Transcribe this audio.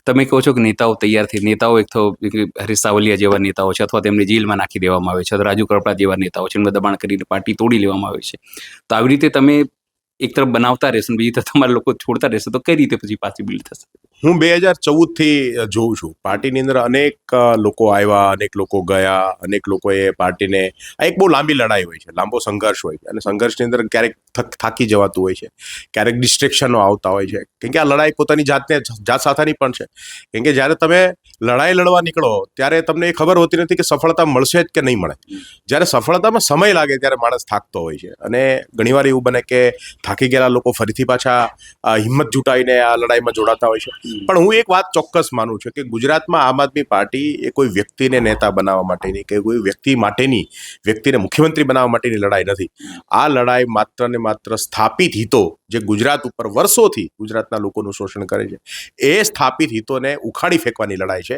તમે કહો છો કે નેતાઓ તૈયાર થઈ, નેતાઓ એક તો હરીશ સાવલિયા જેવા નેતાઓ છે, અથવા તેમને જેલમાં નાખી દેવામાં આવે છે, અથવા રાજુ કરપડા જેવા નેતાઓ છે, એમને દબાણ કરીને પાર્ટી તોડી લેવામાં આવે છે. તો આવી રીતે તમે એક તરફ બનાવતા રહેશો ને બીજી તરફ તમારા લોકો છોડતા રહેશે, તો કઈ રીતે પછી પાછી બિલ્ડ થશે? હું 2014થી જોઉં છું પાર્ટીની અંદર અનેક લોકો આવ્યા, અનેક લોકો ગયા, અનેક લોકોએ પાર્ટીને, આ એક બહુ લાંબી લડાઈ હોય છે, લાંબો સંઘર્ષ હોય છે, અને સંઘર્ષની અંદર ક્યારેક થાકી જવાતું હોય છે, ક્યારેક ડિસ્ટ્રેક્શનો આવતા હોય છે, કેમ કે આ લડાઈ પોતાની જાત સાથેની પણ છે. કેમ કે જ્યારે તમે લડાઈ લડવા નીકળો ત્યારે તમને એ ખબર હોતી નથી કે સફળતા મળશે જ કે નહીં મળે. જ્યારે સફળતામાં સમય લાગે ત્યારે માણસ થાકતો હોય છે, અને ઘણીવાર એવું બને કે થાકી ગયેલા લોકો ફરીથી પાછા હિંમત જુટાઈને આ લડાઈમાં જોડાતા હોય છે. પણ હું એક વાત ચોક્કસ માનું છું કે ગુજરાતમાં આમ આદમી પાર્ટી એ કોઈ વ્યક્તિને નેતા બનાવવા માટેની કે કોઈ વ્યક્તિને મુખ્યમંત્રી બનાવવા માટેની લડાઈ નથી. આ લડાઈ માત્ર ને માત્ર સ્થાપિત હિતો, જે ગુજરાત ઉપર વર્ષોથી ગુજરાતના લોકોનું શોષણ કરે છે, એ સ્થાપિત હિતોને ઉખાડી ફેંકવાની લડાઈ છે.